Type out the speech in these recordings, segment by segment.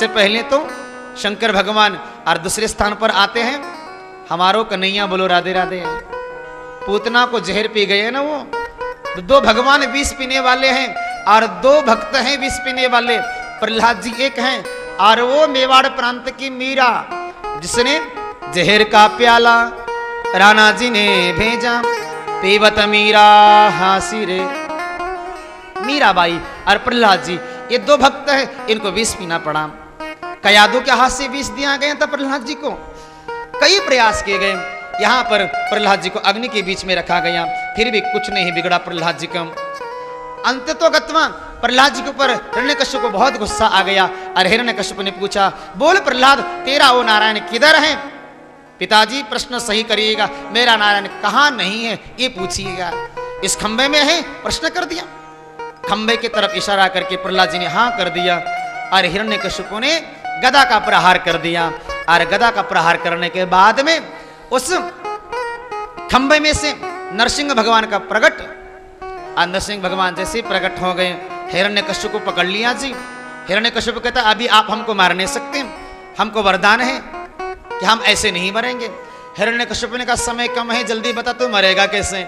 सबसे पहले तो शंकर भगवान और दूसरे स्थान पर आते हैं हमारो कन्हैया, बोलो राधे राधे। पूतना को जहर पी गए ना वो, तो दो भगवान विष पीने वाले हैं और दो भक्त हैं विष पीने वाले। प्रहलाद जी एक हैं और वो मेवाड़ प्रांत की मीरा, जिसने जहर का प्याला राणा जी ने भेजा, पीवत मीरा हासी रे। मीराबाई और प्रहलाद जी ये दो भक्त हैं, इनको विष पीना पड़ा। कयादू के हाथ से विष दिया गया था प्रहलाद जी को, कई प्रयास किए गए। यहाँ पर प्रहलाद जी को अग्नि के बीच में रखा गया, फिर भी कुछ नहीं बिगड़ा प्रहलाद जी का। अंततोगत्वा प्रहलाद जी के ऊपर हिरण्यकश्यप को बहुत गुस्सा आ गया और हिरण्यकश्यप ने पूछा, बोल प्रहलाद तेरा वो नारायण किधर है? पिताजी प्रश्न सही करिएगा, मेरा नारायण कहाँ नहीं है ये पूछिएगा। इस खंबे में है? प्रश्न कर दिया। खंबे की तरफ इशारा करके प्रहलाद जी ने हाँ कर दिया और हिरण्यकश्यप ने गदा का प्रहार कर दिया। और गदा का प्रहार करने के बाद में उस खंबे में से नरसिंह भगवान का प्रकट, और नरसिंह भगवान जैसे प्रकट हो गए, हिरण्यकश्यप को पकड़ लिया जी। हिरण्यकश्यप कहता अभी आप हमको मार नहीं सकते, हमको वरदान है कि हम ऐसे नहीं मरेंगे। हिरण्यकश्यप ने कहा समय कम है, जल्दी बता तू मरेगा कैसे?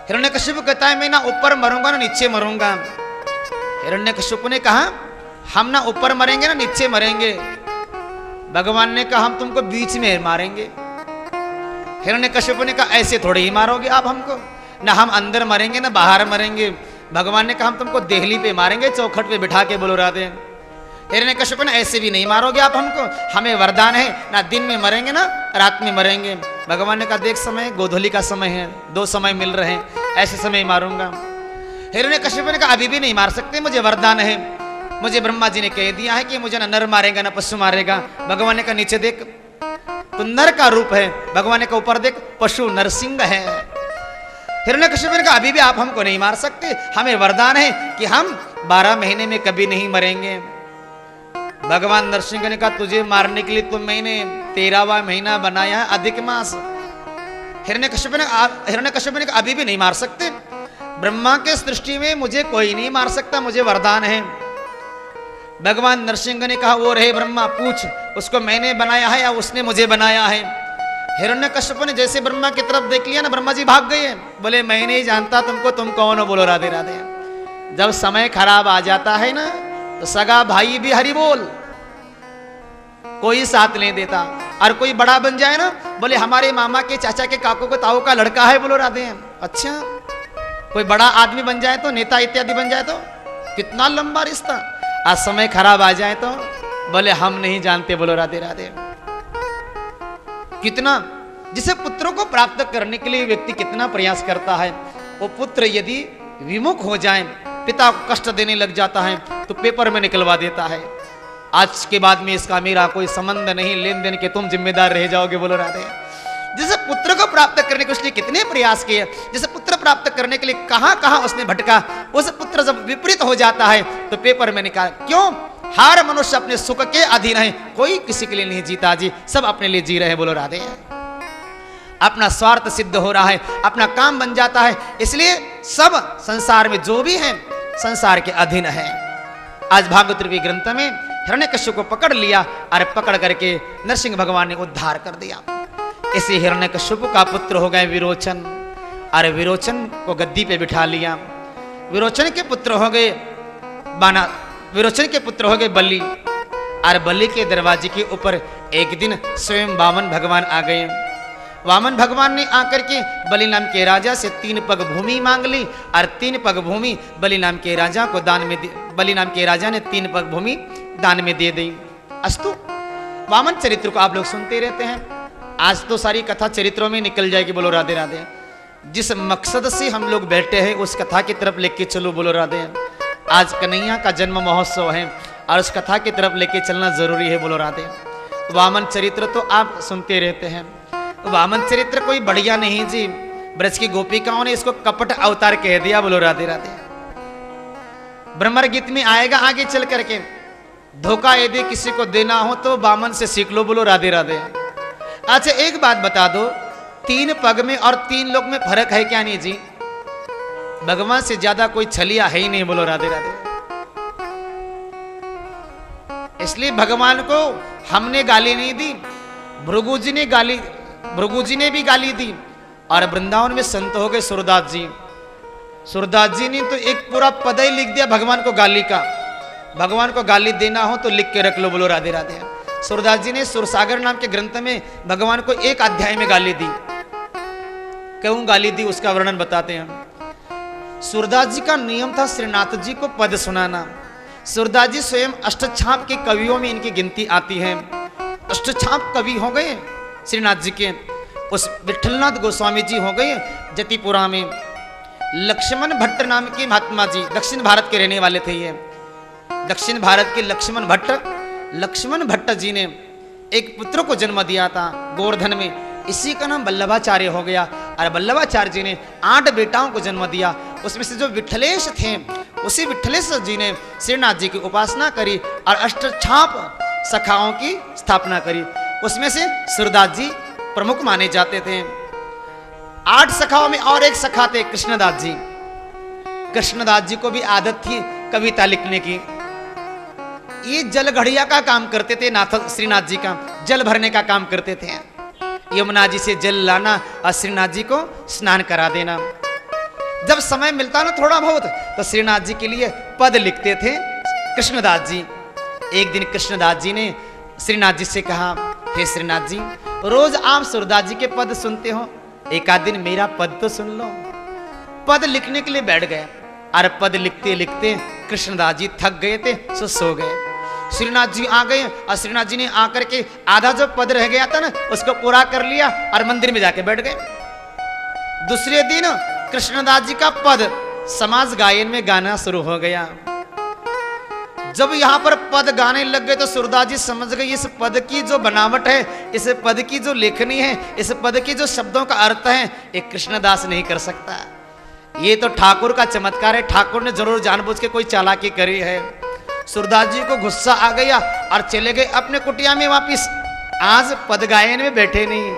हिरण्यकश्यप कहता है मैं ना ऊपर मरूंगा ना नीचे मरूंगा। हिरण्यकश्यप ने कहा हम ना ऊपर मरेंगे ना नीचे मरेंगे। भगवान ने कहा हम तुमको बीच में मारेंगे। हिरण्यकश्यप ने कहा ऐसे थोड़े ही मारोगे आप हमको, ना हम अंदर मरेंगे ना बाहर मरेंगे। भगवान ने कहा हम तुमको देहली पे मारेंगे, चौखट पे बिठा के, बोलो राधे। हिरण्यकश्यप ने ऐसे भी नहीं मारोगे आप हमको, हमें वरदान है ना दिन में मरेंगे ना रात में मरेंगे। भगवान ने कहा देख समय गोधूली का समय है, दो समय मिल रहे हैं, ऐसे समय मारूंगा। हिरण्यकश्यप ने कहा अभी भी नहीं मार सकते, मुझे वरदान है, मुझे ब्रह्मा जी ने कह दिया है कि मुझे ना नर मारेगा ना पशु मारेगा। भगवान ने कहा नीचे देख तो नर का रूप है, भगवान ने कहा ऊपर देख पशु नरसिंह है। हिरण्यकश्यप ने कहा अभी भी आप हमको नहीं मार सकते, हमें वरदान है कि हम 12 महीने में कभी नहीं मरेंगे। भगवान नरसिंह ने कहा तुझे मारने के लिए तो मैंने 13वां महीना बनाया है, अधिक मास। हिरण्यकश्यप ने कहा अभी भी नहीं मार सकते, ब्रह्मा के सृष्टि में मुझे कोई नहीं मार सकता, मुझे वरदान है। भगवान नरसिंह ने कहा वो रहे ब्रह्मा, पूछ उसको मैंने बनाया है या उसने मुझे बनाया है? हिरण्यकश्यप ने जैसे ब्रह्मा की तरफ देख लिया ना, ब्रह्मा जी भाग गए, बोले मैं नहीं जानता तुमको, तुम कौन हो? बोलो राधे राधे। जब समय खराब आ जाता है ना तो सगा भाई भी हरि बोल, कोई साथ नहीं देता। और कोई बड़ा बन जाए ना, बोले हमारे मामा के चाचा के काकू के ताऊ का लड़का है, बोलो राधे। अच्छा कोई बड़ा आदमी बन जाए तो, नेता इत्यादि बन जाए तो कितना लंबा रिश्ता। आज समय खराब आ जाए तो बोले हम नहीं जानते, बोलो राधे राधे। कितना जिसे पुत्रों को प्राप्त करने के लिए व्यक्ति कितना प्रयास करता है, वो पुत्र यदि विमुख हो जाए, पिता को कष्ट देने लग जाता है तो पेपर में निकलवा देता है, आज के बाद में इसका मेरा कोई संबंध नहीं, लेन देन के तुम जिम्मेदार रह जाओगे, बोलो राधे। जिसे पुत्र को प्राप्त करने के उसने कितने प्रयास किए, जिसे पुत्र प्राप्त करने के लिए कहां कहां उसने भटका, उस पुत्र जब विपरीत हो जाता है तो पेपर में निकाल। क्यों? हर मनुष्य अपने सुख के अधीन है, कोई किसी के लिए नहीं जीता जी, सब अपने लिए जी रहे हैं, बोलो राधे। अपना स्वार्थ सिद्ध हो रहा है, अपना काम बन जाता है, इसलिए सब संसार में जो भी है संसार के अधीन है। आज भागवत रूपी ग्रंथ में हिरण्यकश्यप को पकड़ लिया और पकड़ करके नरसिंह भगवान ने उद्धार कर दिया। इसी हिरण्यकश्यप का पुत्र हो गए विरोचन, और विरोचन को गद्दी पे बिठा लिया। विरोचन के पुत्र हो गए विरोचन के पुत्र हो गए बलि, और बलि के दरवाजे के ऊपर एक दिन स्वयं वामन भगवान आ गए। वामन भगवान ने आकर के बलि नाम के राजा से 3 पग भूमि मांग ली, और 3 पग भूमि बलि नाम के राजा को दान में बलि नाम के राजा ने 3 पग भूमि दान में दे दी। अस्तु वामन चरित्र को आप लोग सुनते रहते हैं, आज तो सारी कथा चरित्रों में निकल जाएगी, बोलो राधे राधे। जिस मकसद से हम लोग बैठे हैं उस कथा की तरफ लेके चलो, बोलो राधे। आज कन्हैया का जन्म महोत्सव है और उस कथा की तरफ लेके चलना जरूरी है, बोलो राधे। वामन चरित्र तो आप सुनते रहते हैं, वामन चरित्र कोई बढ़िया नहीं जी, ब्रज की गोपिकाओं ने इसको कपट अवतार कह दिया, बोलो राधे राधे। ब्रह्मर गीत में आएगा आगे चल करके, धोखा यदि किसी को देना हो तो वामन से सीख लो, बोलो राधे राधे। अच्छा एक बात बता दो, 3 पग में और 3 लोक में फर्क है क्या? नहीं जी, भगवान से ज्यादा कोई छलिया है ही नहीं, बोलो राधे राधे। इसलिए भगवान को हमने गाली नहीं दी, भृगु जी ने भी गाली दी। और वृंदावन में संत हो गए सूरदास जी। सूरदास जी ने तो एक पूरा पद ही लिख दिया भगवान को गाली का। भगवान को गाली देना हो तो लिख के रख लो, बोलो राधे राधे। सूरदास जी ने सुरसागर नाम के ग्रंथ में भगवान को एक अध्याय में गाली दी। क्यों गाली दी उसका वर्णन बताते हैं। सूरदास जी का नियम था श्रीनाथ जी को पद सुनाना। सूरदास जी स्वयं अष्टछाप के कवियों में इनकी गिनती आती है। अष्टछाप कवि हो गए श्रीनाथ जी के। उस विठलनाथ गोस्वामी जी हो गए जतिपुरा में। लक्ष्मण भट्ट नाम के महात्मा जी दक्षिण भारत के रहने वाले थे। ये दक्षिण भारत के लक्ष्मण भट्ट जी ने एक पुत्र को जन्म दिया था गोवर्धन में। इसी का नाम वल्लभाचार्य हो गया। और वल्लभाचार्य जी ने 8 बेटाओं को जन्म दिया। उसमें से जो विठलेश थे, उसी विठलेश जी ने श्रीनाथ जी की उपासना करी और अष्टछाप सखाओं की स्थापना करी। उसमें से सूरदास जी प्रमुख माने जाते थे। 8 सखाओं में और एक सखा थे कृष्णदास जी। कृष्णदास जी को भी आदत थी कविता लिखने की। ये जल घड़िया का काम करते थे। श्रीनाथ जी का जल भरने का काम करते थे। यमुना जी से जल लाना और श्रीनाथ जी को स्नान करा देना। जब समय मिलता ना थोड़ा बहुत तो श्रीनाथ जी के लिए पद लिखते थे कृष्णदास जी। एक दिन कृष्णदास जी ने श्रीनाथ जी से कहा, हे श्रीनाथ जी, रोज आप सूरदास जी के पद सुनते हो, एक आध दिन मेरा पद तो सुन लो। पद लिखने के लिए बैठ गए और पद लिखते लिखते कृष्णदास जी थक गए थे, सो गए। श्रीनाथ जी आ गए और श्रीनाथ जी ने आकर के आधा जो पद रह गया था ना उसको पूरा कर लिया और मंदिर में जाके बैठ गए। दूसरे दिन कृष्णदास जी का पद समाज गायन में गाना शुरू हो गया। जब यहाँ पर पद गाने लग गए तो सूरदास जी समझ गए इस पद की जो बनावट है, इस पद की जो लेखनी है, इस पद की जो शब्दों का अर्थ है, एक कृष्णदास नहीं कर सकता। ये तो ठाकुर का चमत्कार है। ठाकुर ने जरूर जानबूझ के कोई चालाकी करी है। सूरदास जी को गुस्सा आ गया और चले गए अपने कुटिया में वापिस। आज पद गायन में बैठे नहीं।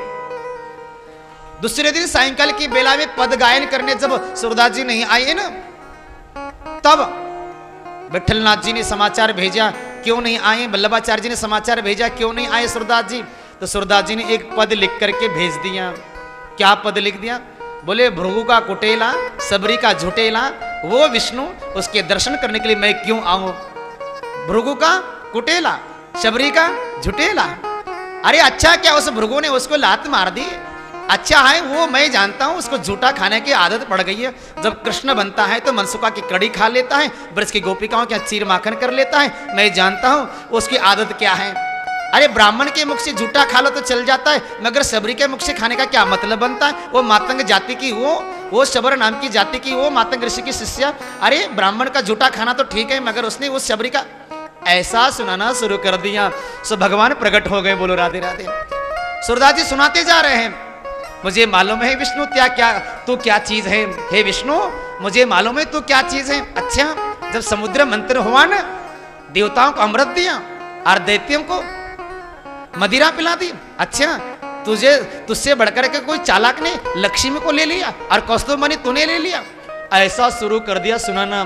दूसरे दिन सायंकाल की बेला में पद गायन करने जब सूरदास जी नहीं आए ना, तब विठलनाथ जी ने समाचार भेजा क्यों नहीं आए। वल्लभाचार्य जी ने समाचार भेजा क्यों नहीं आए सूरदास जी। तो सूरदास जी ने एक पद लिख करके भेज दिया। क्या पद लिख दिया? बोले, भृगु का कुटेला, सबरी का झुटेला, वो विष्णु, उसके दर्शन करने के लिए मैं क्यों आऊं। भृगु का कुटेला, शबरी का झुटेला। अरे अच्छा क्या उस भृगु ने उसको लात मार दी? अच्छा है वो मैं जानता हूं, उसको झूठा खाने की आदत पड़ गई है। जब कृष्ण बनता है तो मनसुखा की कड़ी खा लेता है, ब्रज की गोपिकाओं के चीर माखन कर लेता है। मैं जानता हूं उसकी आदत क्या है। अरे ब्राह्मण के मुख से झूठा खा लो तो चल जाता है, मगर शबरी के मुख से खाने का क्या मतलब बनता है। वो मातंग जाति की, वो शबर नाम की जाति की, वो मातंग ऋषि की शिष्या। अरे ब्राह्मण का झूठा खाना तो ठीक है, मगर उसने उस शबरी का ऐसा सुनाना शुरू कर दिया। सो भगवान प्रकट हो गए। बोलो राधे राधे। सूरदास जी सुनाते जा रहे हैं, मुझे मालूम है विष्णु तू क्या चीज है। हे विष्णु, मुझे मालूम है तू क्या चीज है। अच्छा, जब समुद्र मंथन हुआ ना, देवताओं को अमृत दिया और दैत्यों को मदिरा पिला दी। अच्छा, तुझसे बढ़कर के कोई चालाक ने लक्ष्मी को ले लिया और कौस्तुभमणि तूने ले लिया। ऐसा शुरू कर दिया सुनाना।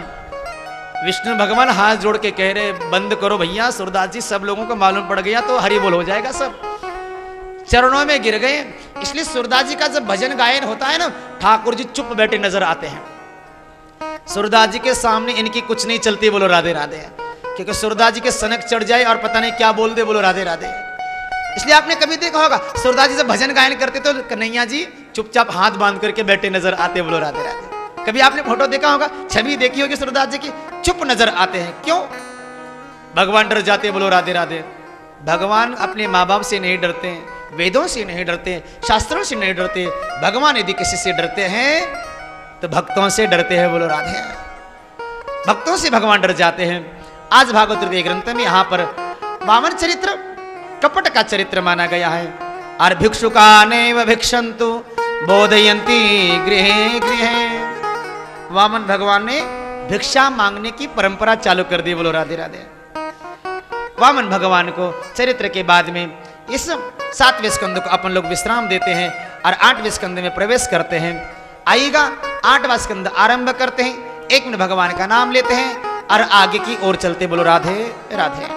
विष्णु भगवान हाथ जोड़ के कह रहे, बंद करो भैया। सूरदास जी, सब लोगों को मालूम पड़ गया तो हरि बोल हो जाएगा। सब चरणों में गिर गए। इसलिए सूरदास जी का जब भजन गायन होता है ना, ठाकुर जी चुप बैठे नजर आते हैं। सूरदास जी के सामने इनकी कुछ नहीं चलती। बोलो राधे राधे। क्योंकि सूरदास जी के सनक चढ़ जाए और पता नहीं क्या बोल दे। बोलो राधे राधे। इसलिए आपने कभी देखा होगा सूरदास जी जब भजन गायन करते तो कन्हैया जी चुपचाप हाथ बांध करके बैठे नजर आते। बोलो राधे राधे। कभी आपने फोटो देखा होगा, छवि देखी होगी सूरदास जी की, चुप नजर आते हैं। क्यों? भगवान डर जाते। बोलो राधे राधे। भगवान अपने माँ बाप से नहीं डरते हैं, वेदों से नहीं डरते, शास्त्रों से नहीं डरते। भगवान यदि किसी से डरते हैं तो भक्तों से डरते हैं। बोलो राधे। भक्तों से भगवान डर जाते हैं। आज भागवत तृतीय ग्रंथ में यहाँ पर वामन चरित्र कपट का चरित्र माना गया है। और भिक्षुका नैव भिक्षन्तु बोधयन्ति गृहे गृहे। वामन भगवान ने भिक्षा मांगने की परंपरा चालू कर दी। बोलो राधे राधे। वामन भगवान को चरित्र के बाद में इस 7वें स्कंद को अपन लोग विश्राम देते हैं और 8वें स्कंद में प्रवेश करते हैं। आइएगा 8वां स्कंद आरंभ करते हैं। 1 मिनट भगवान का नाम लेते हैं और आगे की ओर चलते। बोलो राधे राधे।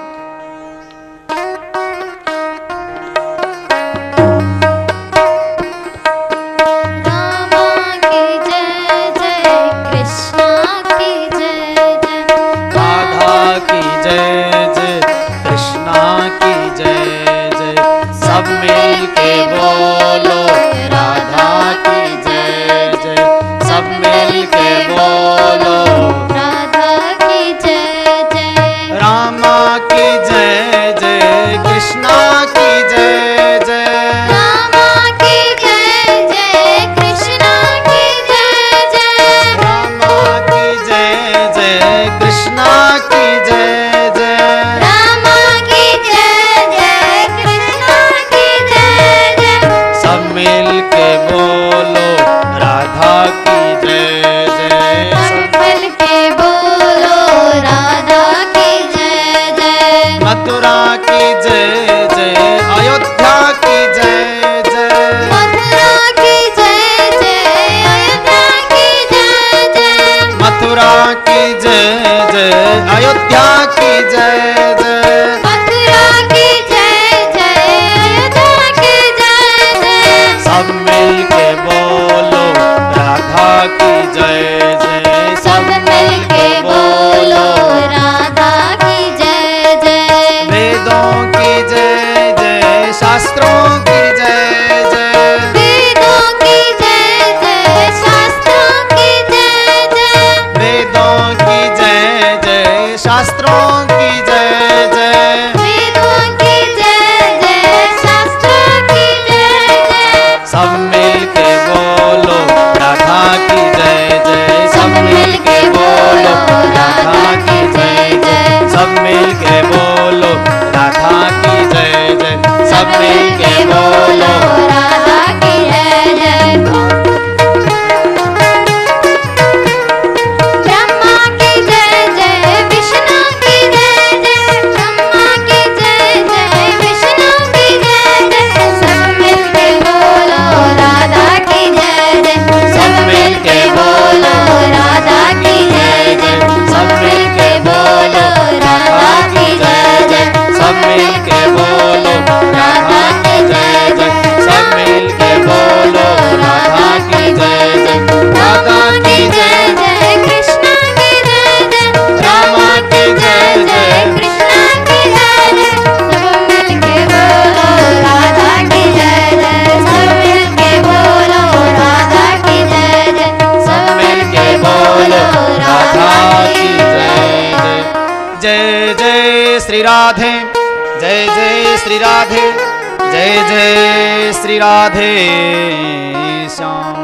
वेदों की जय जय, शास्त्रों की जय जय, वेदों की जय जय, शास्त्रों की जय जय, वेदों की जय जय, शास्त्रों की जय जय, वेदों की जय जय, शास्त्रों की जय जय। सब मिल के बोलो राधा की जय जय, सब मिल के बोलो राधा की जय जय, सब मिल के बोलो राधा की जय जय, सब मिल के बोलो। राधा की जय जय। ब्रह्मा की जय जय, विष्णु की जय जय, ब्रह्मा की जय जय, विष्णु की जय जय, सब मिलके बोलो राधा की जय जय, सब मिलके बोलो राधा की जय जय, सब मिल के बोलो राधा की जय जय, सब मिल के बोलो राधा की जय जय, सब मिल के बोलो राधा की जय जय, राधा की जय जय कृष्ण की जय जय, रामा की जय जय, कृष्ण की जय जय, सब मिलके बोलो राधा की जय जय, सब मिलके बोलो राधा की जय जय, सब मिलके बोलो राधा की जय जय। जय जय श्री राधे, जय जय श्री राधे, जय जय श्री राधे श्याम।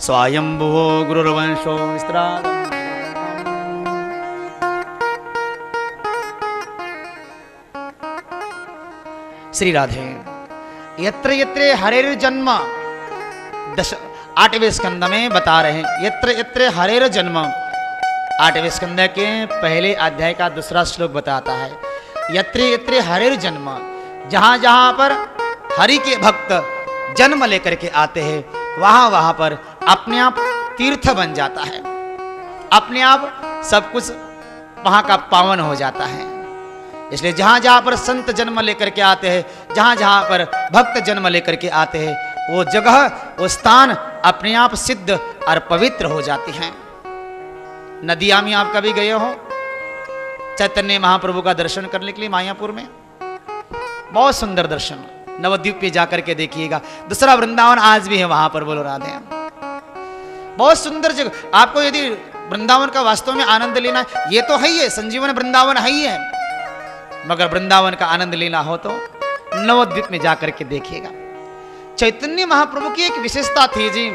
स्वायंभुवो गुरुर्वंशो विस्तारम्। श्री राधे। यत्र यत्र हरेर जन्म, 8वें स्कंद में बता रहे हैं, यत्र यत्र हरेर जन्म, 8वें स्कंद के पहले अध्याय का दूसरा श्लोक बताता है, यत्र यत्र हरेर जन्म, जहां जहां पर हरि के भक्त जन्म लेकर के आते हैं, वहां वहां पर अपने आप तीर्थ बन जाता है, अपने आप सब कुछ वहां का पावन हो जाता है। इसलिए जहां जहां पर संत जन्म लेकर के आते हैं, जहां जहां पर भक्त जन्म लेकर के आते हैं, वो जगह, वो स्थान अपने आप सिद्ध और पवित्र हो जाती हैं। नदिया में आप कभी गए हो चैतन्य महाप्रभु का दर्शन करने के लिए मायापुर में? बहुत सुंदर दर्शन, नवद्वीप पे जाकर के देखिएगा। दूसरा वृंदावन आज भी है वहां पर, बोलो राधे। बहुत सुंदर जगह। आपको यदि वृंदावन का वास्तव में आनंद लेना है, ये तो है ही है, संजीवन वृंदावन है ही है, मगर वृंदावन का आनंद लेना हो तो नवद्वीप में जाकर के देखिएगा। चैतन्य महाप्रभु की एक विशेषता थी जी।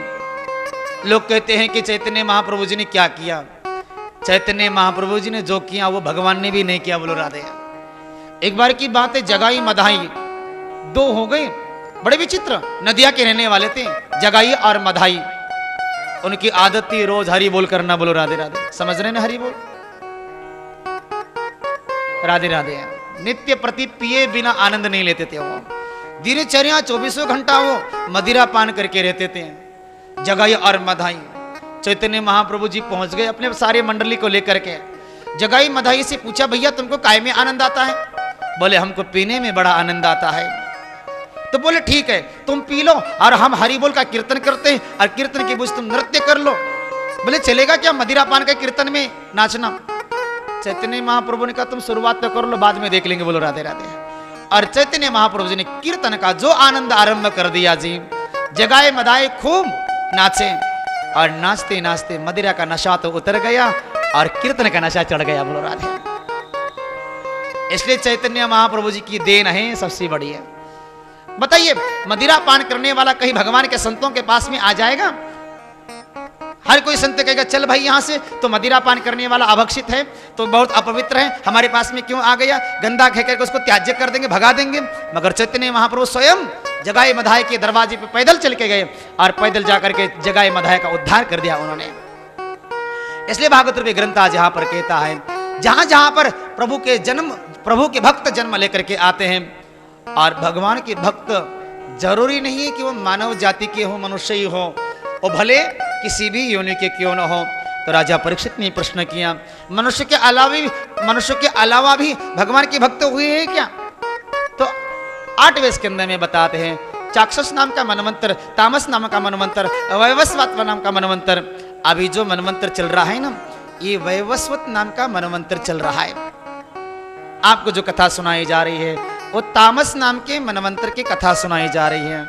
लोग कहते हैं कि चैतन्य महाप्रभु जी ने क्या किया। चैतन्य महाप्रभु जी ने जो किया वो भगवान ने भी नहीं किया, बोलो राधे। एक बार की बात है, जगाई मधाई दो हो गए, बड़े विचित्र, नदिया के रहने वाले थे, जगाई और मधाई। उनकी आदत थी रोज हरि बोल करना, बोलो राधे राधे। समझ रहे ना हरि बोल? राधे राधे। नित्य प्रति पिए बिना आनंद नहीं लेते थे वो। दिनचर्या 24 घंटा वो मदिरा पान करके रहते थे। जगाई और मधाई। चैतन्य महाप्रभु जी पहुंच गए अपने सारे मंडली को लेकर के। जगाई मधाई से पूछा, भैया तुमको काय में आनंद आता है? बोले हमको पीने में बड़ा आनंद आता है। तो बोले ठीक है, तुम पी लो और हम हरि बोल का कीर्तन करते हैं, और कीर्तन के बुझ तुम नृत्य कर लो। बोले चलेगा क्या मदिरा पान का कीर्तन में नाचना? चैतन्य महाप्रभु ने कहा तुम शुरुआत तो कर लो, बाद में देख लेंगे, बोलो राधे राधे। और चैतन्य महाप्रभु जी ने कीर्तन का जो आनंद आरंभ कर दिया जी। जगाए मदाए खूब नाचे, और नाचते नाचते मदिरा का नशा तो उतर गया और कीर्तन का नशा चढ़ गया, बोलो राधे। इसलिए चैतन्य महाप्रभु जी की देन है सबसे बड़ी है। बताइए, मदिरा पान करने वाला कहीं भगवान के संतों के पास में आ जाएगा? हर कोई संत कहेगा चल भाई यहाँ से, तो मदिरा पान करने वाला अभक्षित है, तो बहुत अपवित्र है, हमारे पास में क्यों आ गया, गंदा कह करके उसको त्याज्य कर देंगे, भगा देंगे। मगर चैतन्य महाप्रभु स्वयं जगाए मधाए के दरवाजे पे पैदल चल के गए, और पैदल जाकर के जगाए मधाए का उद्धार कर दिया उन्होंने। इसलिए भागवत रूपी ग्रंथ आज यहाँ पर कहता है, जहां जहां पर प्रभु के भक्त जन्म लेकर के आते हैं, और भगवान के भक्त जरूरी नहीं है कि वो मानव जाति के हो, मनुष्य ही हो, वो भले किसी भी योनि के क्यों न हो। तो राजा परीक्षित ने प्रश्न किया, मनुष्य के अलावा भी भगवान के भक्त हुए हैं क्या? तो 8वें स्कंद में बताते हैं, चाक्षुष नाम का मनवंतर, तामस नाम का मनवंतर, वैवस्वत नाम का मनवंतर। अभी जो मनवंतर चल रहा है ना, ये वैवस्वत नाम का मनवंतर चल रहा है। आपको जो कथा सुनाई जा रही है वो तामस नाम के मनवंतर की कथा सुनाई जा रही है।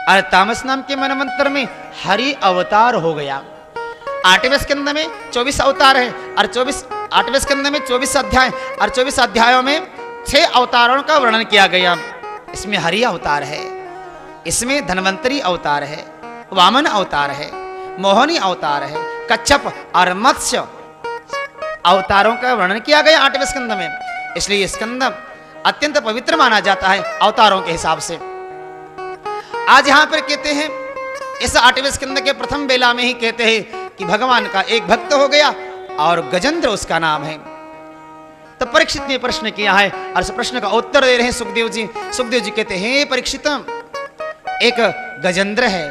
और तामस नाम के मनवंतर में हरि अवतार हो गया। 8वें स्कंद में 24 अवतार है और 8वें स्कंद में 24 अध्याय और 24 अध्यायों में 6 अवतारों का वर्णन किया गया। इसमें हरि अवतार है, इसमें धन्वंतरी अवतार है, वामन अवतार है, मोहनी अवतार है, कच्छप और मत्स्य अवतारों का वर्णन किया गया 8वें स्कंद में। इसलिए ये स्कंद अत्यंत पवित्र माना जाता है अवतारों के हिसाब से। आज यहां पर कहते हैं इस 8वें स्कंद के प्रथम बेला में ही कहते हैं कि भगवान का एक भक्त हो गया और गजेंद्र उसका नाम है। तब परीक्षित ने प्रश्न किया है और इस प्रश्न का उत्तर दे रहे हैं सुखदेव जी। सुखदेव जी कहते हैं परीक्षित, एक गजेंद्र है,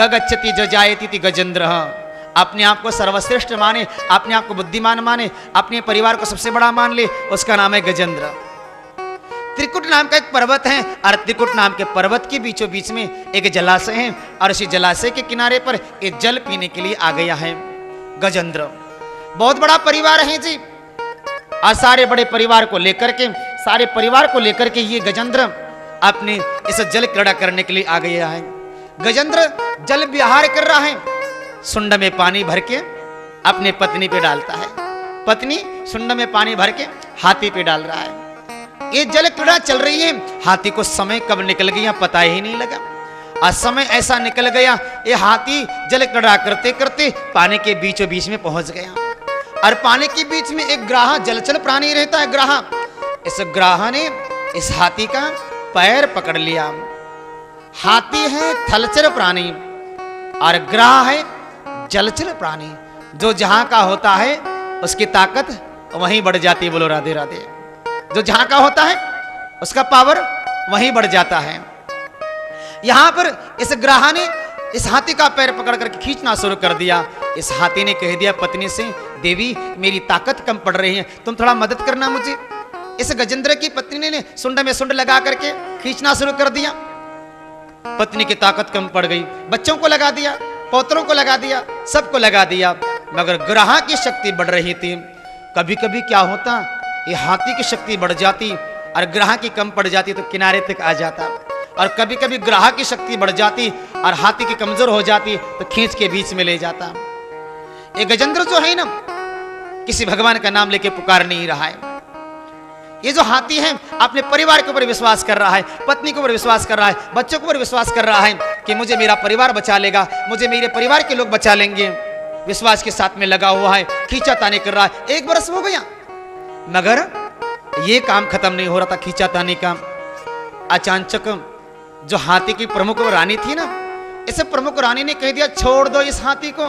गच्छति जो जायति गजेंद्र, अपने आप को सर्वश्रेष्ठ माने, अपने आप को बुद्धिमान माने, अपने परिवार को सबसे बड़ा मान ले, उसका नाम है गजेंद्र। त्रिकुट नाम का एक पर्वत है और त्रिकुट नाम के पर्वत के बीचों बीच में एक जलाशय है और उसी जलाशय के किनारे पर एक जल पीने के लिए आ गया है गजेंद्र। बहुत बड़ा परिवार है जी और सारे बड़े परिवार को लेकर के ये गजेंद्र अपने इस जल क्रीड़ा करने के लिए आ गया है। गजेंद्र जल विहार कर रहा है, सुंड में पानी भर के अपने पत्नी पे डालता है, पत्नी सुंड में पानी भर के हाथी पे डाल रहा है। ये जल क्रीड़ा चल रही है, हाथी को समय कब निकल गया पता ही नहीं लगा। आज समय ऐसा निकल गया, ये हाथी जल क्रीड़ा करते करते पानी के बीचों बीच में पहुंच गया और पानी के बीच में एक ग्राह जलचर प्राणी रहता है, ग्राह। इस ग्राह ने इस हाथी का पैर पकड़ लिया। हाथी है थलचर प्राणी और ग्राह है जलचर प्राणी। जो जहां का होता है उसकी ताकत वहीं बढ़ जाती है। बोलो राधे राधे। जो जहां का होता है उसका पावर वहीं बढ़ जाता है। यहां पर इस ग्राह ने इस हाथी का पैर पकड़ करके खींचना शुरू कर दिया। इस हाथी ने कह दिया पत्नी से, देवी मेरी ताकत कम पड़ रही है, तुम थोड़ा मदद करना मुझे। इस गजेंद्र की पत्नी ने सुंड में सुंड लगा करके खींचना शुरू कर दिया। पत्नी की ताकत कम पड़ गई, बच्चों को लगा दिया, पौत्रों को लगा दिया, सबको लगा दिया, मगर ग्राह की शक्ति बढ़ रही थी। कभी कभी क्या होता, ये हाथी की शक्ति बढ़ जाती और ग्राह की कम पड़ जाती तो किनारे तक आ जाता, और कभी कभी ग्राह की शक्ति बढ़ जाती और हाथी की कमजोर हो जाती तो खींच के बीच में ले जाता। ये गजेंद्र जो है ना, किसी भगवान का नाम लेके पुकार नहीं रहा है। ये जो हाथी है अपने परिवार के ऊपर विश्वास कर रहा है, पत्नी के ऊपर विश्वास कर रहा है, बच्चों के ऊपर विश्वास कर रहा है कि मुझे मेरा परिवार बचा लेगा, मुझे मेरे परिवार के लोग बचा लेंगे। विश्वास के साथ में लगा हुआ है, खींचातानी कर रहा है। 1 बरस हो गया मगर ये काम खत्म नहीं हो रहा था, खींचातानी का। अचानक जो हाथी की प्रमुख रानी थी ना, इस प्रमुख रानी ने कह दिया छोड़ दो इस हाथी को,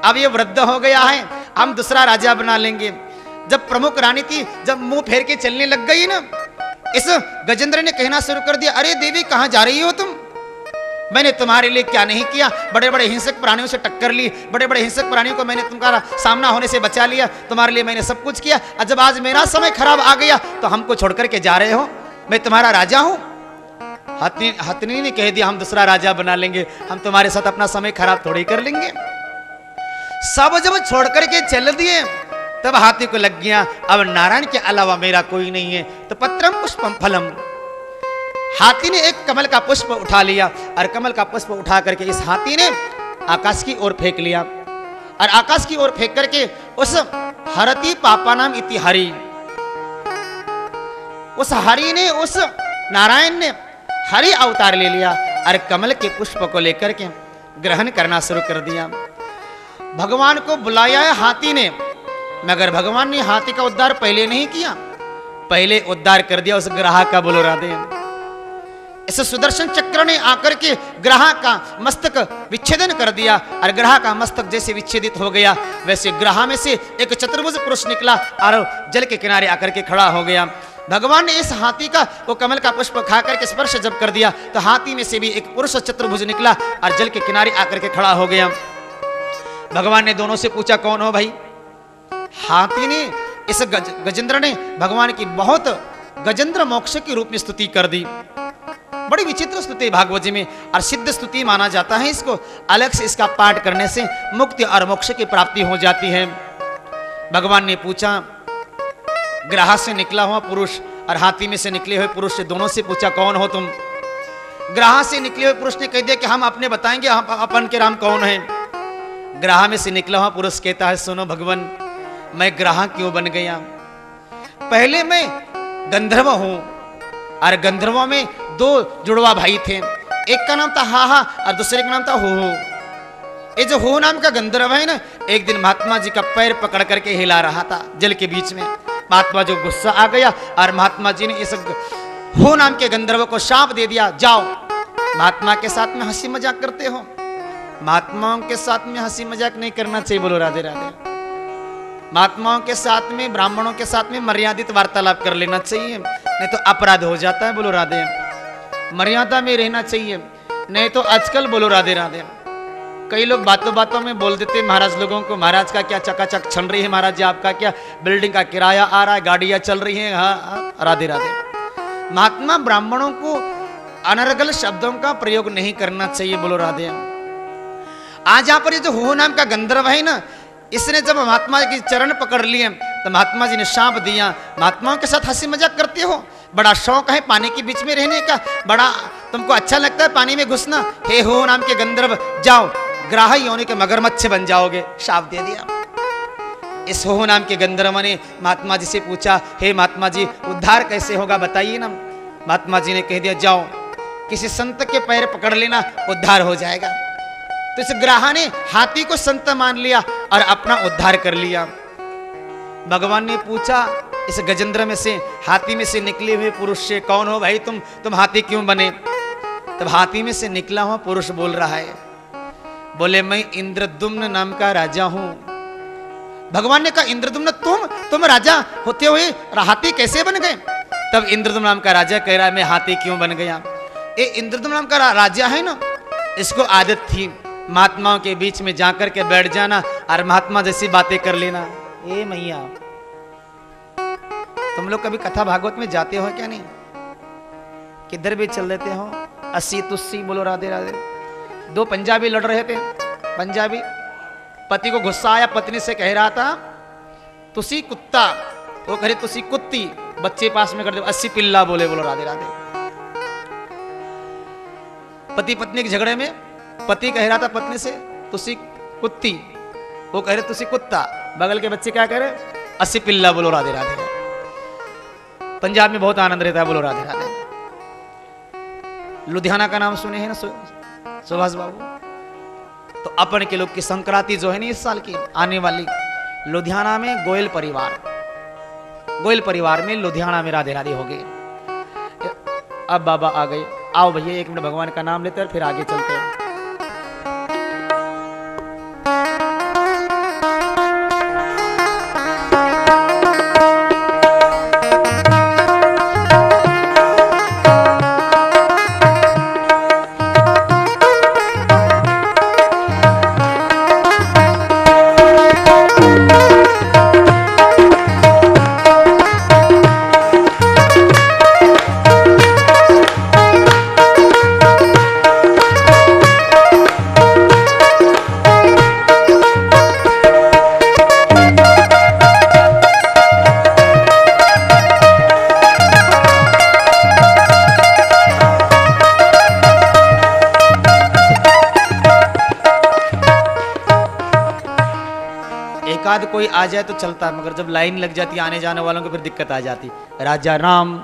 अब ये वृद्ध हो गया है, हम दूसरा राजा बना लेंगे। जब प्रमुख रानी थी, जब मुंह फेर के चलने लग गई ना, इस गजेंद्र ने कहना शुरू कर दिया, अरे देवी कहां जा रही हो तुम? मैंने तुम्हारे लिए क्या नहीं किया, बड़े बड़े हिंसक प्राणियों से टक्कर ली, बड़े बड़े हिंसक प्राणियों को मैंने तुम्हारा सामना होने से बचा लिया, तुम्हारे लिए मैंने सब कुछ किया, और जब आज मेरा समय खराब आ गया तो हमको छोड़ करके जा रहे हो? मैं तुम्हारा राजा हूं? हथनी ने कह दिया हम दूसरा राजा बना लेंगे, हम तुम्हारे साथ अपना समय खराब थोड़ी कर लेंगे। सब जब छोड़ करके चल दिए तब हाथी को लग गया अब नारायण के अलावा मेरा कोई नहीं है, तो पत्रम पुष्पम फलम। हाथी ने एक कमल का पुष्प उठा लिया और कमल का पुष्प उठा करके इस हाथी ने आकाश की ओर फेंक लिया, और आकाश की ओर फेंक करके उस हरति पापा नाम इति हरि, उस हरि ने, उस नारायण ने हरि अवतार ले लिया और कमल के पुष्प को लेकर के ग्रहण करना शुरू कर दिया। भगवान को बुलाया है हाथी ने, मगर भगवान ने हाथी का उद्धार पहले नहीं किया, पहले उद्धार कर दिया उस ग्राह का। बोलो राधे। इस सुदर्शन चक्र ने आकर के ग्राह का मस्तक विच्छेदन कर दिया, और ग्राह का मस्तक जैसे विच्छेदित हो गया वैसे ग्राह में से एक चतुर्भुज पुरुष निकला और जल के किनारे आकर के खड़ा हो गया। भगवान ने इस हाथी का वो कमल का पुष्प खा करके स्पर्श जब कर दिया तो हाथी में से भी एक पुरुष चतुर्भुज निकला और जल के किनारे आकर के खड़ा हो गया। भगवान ने दोनों से पूछा कौन हो भाई? हाथी ने, इस गजेंद्र ने भगवान की बहुत गजेंद्र मोक्ष के रूप में स्तुति कर दी। बड़ी विचित्र स्तुति भागवत जी में, और सिद्ध स्तुति माना जाता है इसको। अलग से इसका पाठ करने से मुक्ति और मोक्ष की प्राप्ति हो जाती है। भगवान ने पूछा ग्राह से निकला हुआ पुरुष और हाथी में से निकले हुए पुरुष से दोनों से पूछा कौन हो तुम। ग्राह से निकले हुए पुरुष ने कह दिया कि हम अपने बताएंगे, हम अपन के राम कौन है। ग्राह में से निकला हुआ पुरुष कहता है सुनो भगवान, मैं ग्राह क्यों बन गया। पहले मैं गंधर्व हूं और गंधर्वों में दो जुड़वा भाई थे, एक का नाम था हा और दूसरे का नाम था हो। ये जो हो नाम का गंधर्व है ना, एक दिन महात्मा जी का पैर पकड़ करके हिला रहा था जल के बीच में। महात्मा जो गुस्सा आ गया और महात्मा जी ने इस हो नाम के गंधर्व को शाप दे दिया, जाओ महात्मा के साथ में हंसी मजाक करते हो। महात्माओं के साथ में हंसी मजाक नहीं करना चाहिए, बोलो राधे राधे। महात्माओं के साथ में, ब्राह्मणों के साथ में मर्यादित वार्तालाप कर लेना चाहिए, नहीं तो अपराध हो जाता है, बोलो राधे। मर्यादा में रहना चाहिए, नहीं तो आजकल बोलो राधे राधे कई लोग बातों बातों में बोल देते महाराज लोगों को, महाराज का क्या चकाचक चल रही है, महाराज जी आपका क्या बिल्डिंग का किराया आ रहा है, गाड़ियां चल रही हैं। हाँ राधे राधे। महात्मा ब्राह्मणों को अनर्गल शब्दों का प्रयोग नहीं करना चाहिए, बोलो राधे। आज यहाँ पर ये जो हो नाम का गंधर्व है ना, इसने जब महात्मा की चरण पकड़ लिए तो महात्मा जी ने शाप दिया, महात्माओं के साथ हंसी मजाक करते हो, बड़ा शौक है पानी के बीच में रहने का, बड़ा तुमको अच्छा लगता है पानी में घुसना, हे हो नाम के गंधर्व जाओ ग्राह योनि के मगरमच्छ बन जाओगे, शाप दे दिया। इस हो नाम के गंधर्व ने महात्मा जी से पूछा, हे महात्मा जी उद्धार कैसे होगा बताइए ना। महात्मा जी ने कह दिया जाओ किसी संत के पैर पकड़ लेना, उद्धार हो जाएगा। तो इस ग्राह ने हाथी को संत मान लिया और अपना उद्धार कर लिया। भगवान ने पूछा इस गजेंद्र में से, हाथी में से निकले हुए पुरुष से, कौन हो भाई तुम हाथी क्यों बने। तब हाथी में से निकला हुआ पुरुष बोल रहा है, बोले मैं इंद्रद्युम्न नाम का राजा हूं। भगवान ने कहा इंद्रद्युम्न तुम राजा होते हुए हाथी कैसे बन गए। तब इंद्रद्युम्न नाम का राजा कह रहा है मैं हाथी क्यों बन गया। ये इंद्रद्युम्न नाम का राजा है ना, इसको आदत थी महात्माओं के बीच में जाकर के बैठ जाना और महात्मा जैसी बातें कर लेना। ए मैया तुम लोग कभी कथा भागवत में जाते हो क्या नहीं, किधर भी चल देते हो, अस्सी तुस्सी बोलो राधे राधे। दो पंजाबी लड़ रहे थे, पंजाबी पति को गुस्सा आया, पत्नी से कह रहा था तुसी कुत्ता, वो कह रही तुसी कुत्ती, बच्चे पास में कर दे, 80 पिल्ला बोले, बोलो राधे राधे। पति पत्नी के झगड़े में पति कह रहा था पत्नी से तुसी कुत्ती, वो कह रहे तुसी कुत्ता, बगल के बच्चे क्या कह रहे 80 पिल्ला, बोलो राधे राधे। पंजाब में बहुत आनंद रहता है, बोलो राधे राधे। लुधियाना का नाम सुने हैं ना सुभाष बाबू, तो अपन के लोग की संक्रांति जो है ना इस साल की आने वाली, लुधियाना में गोयल परिवार में लुधियाना में राधे राधे हो गई। अब बाबा आ गए, आओ भैया एक मिनट भगवान का नाम लेते हैं फिर आगे चलते हैं। एकाध कोई आ जाए तो चलता है, मगर जब लाइन लग जाती है आने जाने वालों को फिर दिक्कत आ जाती। राजा राम